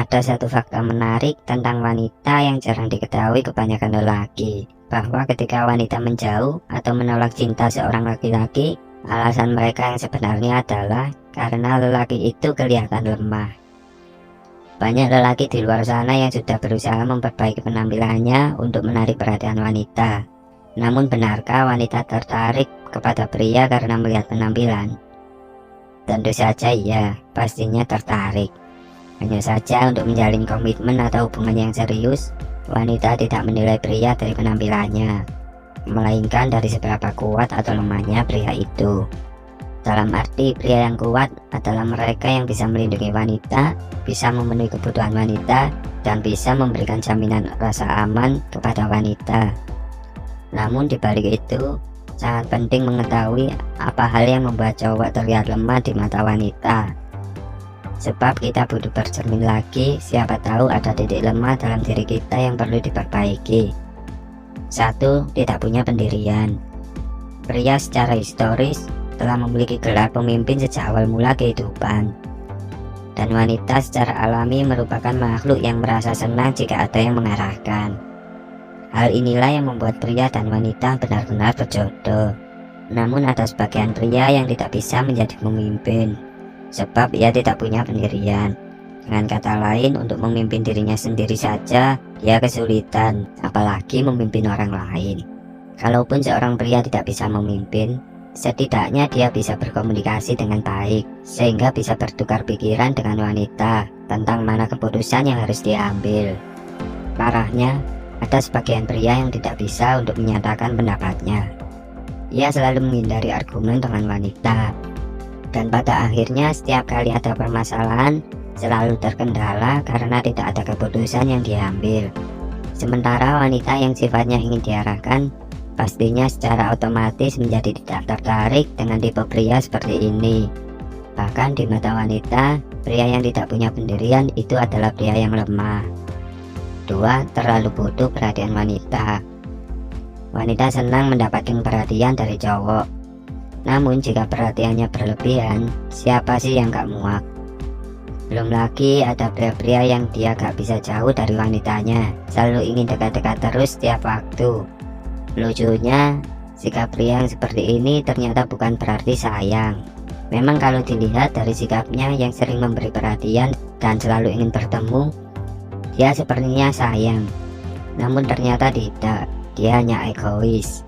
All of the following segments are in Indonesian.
Ada satu fakta menarik tentang wanita yang jarang diketahui kebanyakan lelaki, bahwa ketika wanita menjauh atau menolak cinta seorang laki-laki, alasan mereka yang sebenarnya adalah karena lelaki itu kelihatan lemah. Banyak lelaki di luar sana yang sudah berusaha memperbaiki penampilannya untuk menarik perhatian wanita. Namun benarkah wanita tertarik kepada pria karena melihat penampilan? Tentu saja iya, pastinya tertarik. Hanya saja untuk menjalin komitmen atau hubungan yang serius, wanita tidak menilai pria dari penampilannya, melainkan dari seberapa kuat atau lemahnya pria itu. Dalam arti, pria yang kuat adalah mereka yang bisa melindungi wanita, bisa memenuhi kebutuhan wanita, dan bisa memberikan jaminan rasa aman kepada wanita. Namun dibalik itu, sangat penting mengetahui apa hal yang membuat cowok terlihat lemah di mata wanita. Sebab kita butuh bercermin lagi, siapa tahu ada titik lemah dalam diri kita yang perlu diperbaiki. 1. Tidak punya pendirian. Pria secara historis telah memiliki gelar pemimpin sejak awal mula kehidupan. Dan wanita secara alami merupakan makhluk yang merasa senang jika ada yang mengarahkan. Hal inilah yang membuat pria dan wanita benar-benar berjodoh. Namun ada sebagian pria yang tidak bisa menjadi pemimpin, sebab ia tidak punya pendirian. Dengan kata lain, untuk memimpin dirinya sendiri saja, ia kesulitan, apalagi memimpin orang lain. Kalaupun seorang pria tidak bisa memimpin, setidaknya dia bisa berkomunikasi dengan baik, sehingga bisa bertukar pikiran dengan wanita tentang mana keputusan yang harus diambil. Parahnya, ada sebagian pria yang tidak bisa untuk menyatakan pendapatnya. Ia selalu menghindari argumen dengan wanita, dan pada akhirnya setiap kali ada permasalahan selalu terkendala karena tidak ada keputusan yang diambil. Sementara wanita yang sifatnya ingin diarahkan pastinya secara otomatis menjadi tidak tertarik dengan tipe pria seperti ini. Bahkan di mata wanita, pria yang tidak punya pendirian itu adalah pria yang lemah. 2. Terlalu butuh perhatian wanita. Wanita senang mendapatkan perhatian dari cowok. Namun jika perhatiannya berlebihan, siapa sih yang gak muak? Belum lagi ada pria-pria yang dia gak bisa jauh dari wanitanya, selalu ingin dekat-dekat terus setiap waktu. Lucunya, sikap pria yang seperti ini ternyata bukan berarti sayang. Memang kalau dilihat dari sikapnya yang sering memberi perhatian dan selalu ingin bertemu, dia sepertinya sayang. Namun ternyata tidak, dia hanya egois.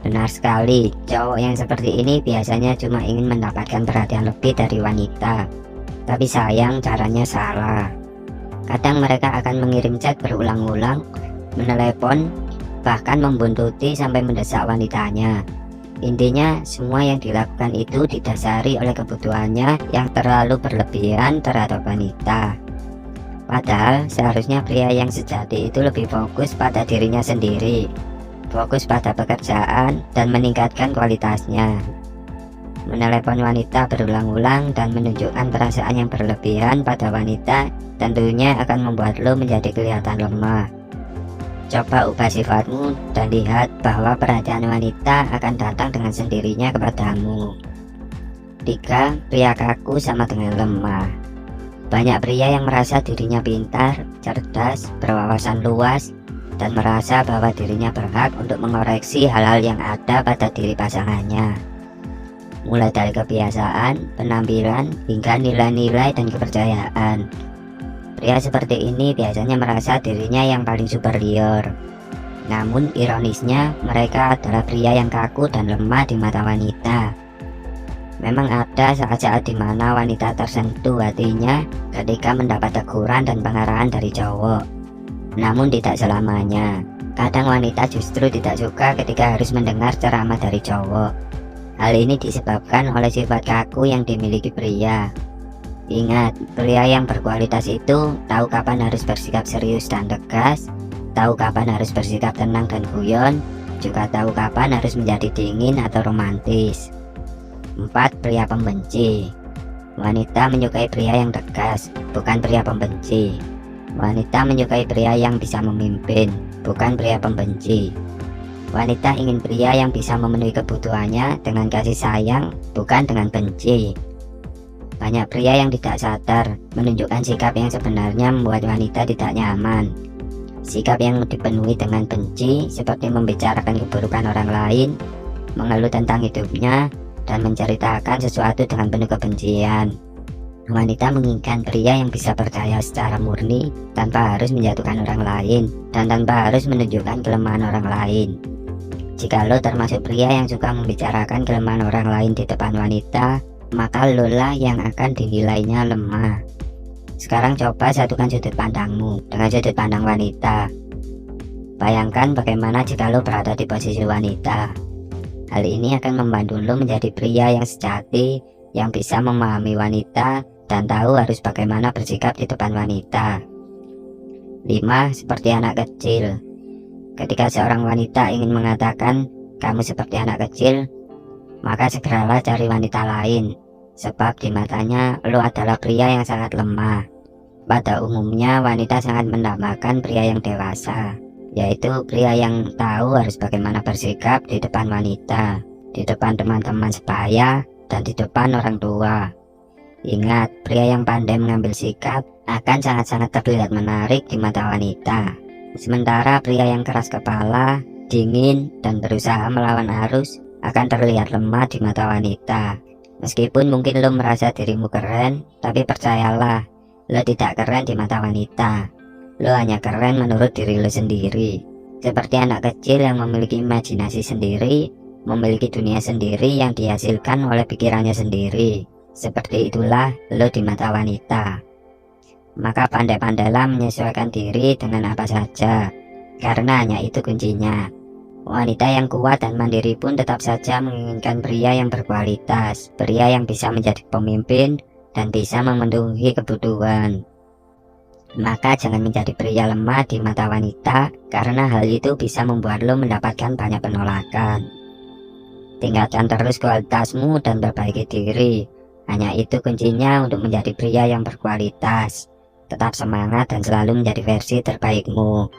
Benar sekali, cowok yang seperti ini biasanya cuma ingin mendapatkan perhatian lebih dari wanita. Tapi sayang, caranya salah. Kadang mereka akan mengirim chat berulang-ulang, menelepon, bahkan membuntuti sampai mendesak wanitanya. Intinya, semua yang dilakukan itu didasari oleh kebutuhannya yang terlalu berlebihan terhadap wanita. Padahal seharusnya pria yang sejati itu lebih fokus pada dirinya sendiri, fokus pada pekerjaan dan meningkatkan kualitasnya. Menelepon wanita berulang-ulang dan menunjukkan perasaan yang berlebihan pada wanita tentunya akan membuat lo menjadi kelihatan lemah. Coba ubah sifatmu dan lihat bahwa perhatian wanita akan datang dengan sendirinya kepadamu. 3. Pria kaku sama dengan lemah. Banyak pria yang merasa dirinya pintar, cerdas, berwawasan luas, dan merasa bahwa dirinya berhak untuk mengoreksi hal-hal yang ada pada diri pasangannya. Mulai dari kebiasaan, penampilan, hingga nilai-nilai dan kepercayaan. Pria seperti ini biasanya merasa dirinya yang paling superior. Namun ironisnya, mereka adalah pria yang kaku dan lemah di mata wanita. Memang ada saat-saat di mana wanita tersentuh hatinya ketika mendapat teguran dan pengarahan dari cowok. Namun tidak selamanya. Kadang wanita justru tidak suka ketika harus mendengar ceramah dari cowok. Hal ini disebabkan oleh sifat kaku yang dimiliki pria. Ingat, pria yang berkualitas itu tahu kapan harus bersikap serius dan tegas, tahu kapan harus bersikap tenang dan guyon, juga tahu kapan harus menjadi dingin atau romantis. 4. Pria pembenci. Wanita menyukai pria yang tegas, bukan pria pembenci. Wanita menyukai pria yang bisa memimpin, bukan pria pembenci. Wanita ingin pria yang bisa memenuhi kebutuhannya dengan kasih sayang, bukan dengan benci. Banyak pria yang tidak sadar menunjukkan sikap yang sebenarnya membuat wanita tidak nyaman. Sikap yang dipenuhi dengan benci, seperti membicarakan keburukan orang lain, mengeluh tentang hidupnya, dan menceritakan sesuatu dengan penuh kebencian. Wanita menginginkan pria yang bisa percaya secara murni tanpa harus menjatuhkan orang lain dan tanpa harus menunjukkan kelemahan orang lain. Jika lo termasuk pria yang suka membicarakan kelemahan orang lain di depan wanita, maka lo lah yang akan dinilainya lemah. Sekarang coba satukan sudut pandangmu dengan sudut pandang wanita. Bayangkan bagaimana jika lo berada di posisi wanita. Hal ini akan membantu lo menjadi pria yang sejati, yang bisa memahami wanita dan tahu harus bagaimana bersikap di depan wanita. 5. Seperti anak kecil. Ketika seorang wanita ingin mengatakan kamu seperti anak kecil, maka segeralah cari wanita lain, sebab di matanya lo adalah pria yang sangat lemah. Pada umumnya wanita sangat mendambakan pria yang dewasa, yaitu pria yang tahu harus bagaimana bersikap di depan wanita, di depan teman-teman sebaya, dan di depan orang tua. Ingat, pria yang pandai mengambil sikap akan sangat-sangat terlihat menarik di mata wanita. Sementara pria yang keras kepala, dingin, dan berusaha melawan arus akan terlihat lemah di mata wanita. Meskipun mungkin lo merasa dirimu keren, tapi percayalah, lo tidak keren di mata wanita. Lo hanya keren menurut diri lo sendiri. Seperti anak kecil yang memiliki imajinasi sendiri, memiliki dunia sendiri yang dihasilkan oleh pikirannya sendiri. Seperti itulah lo di mata wanita. Maka pandai-pandailah menyesuaikan diri dengan apa saja, karena hanya itu kuncinya. Wanita yang kuat dan mandiri pun tetap saja menginginkan pria yang berkualitas, pria yang bisa menjadi pemimpin dan bisa memenuhi kebutuhan. Maka jangan menjadi pria lemah di mata wanita, karena hal itu bisa membuat lo mendapatkan banyak penolakan. Tingkatkan terus kualitasmu dan perbaiki diri. Hanya itu kuncinya untuk menjadi pria yang berkualitas. Tetap semangat dan selalu menjadi versi terbaikmu.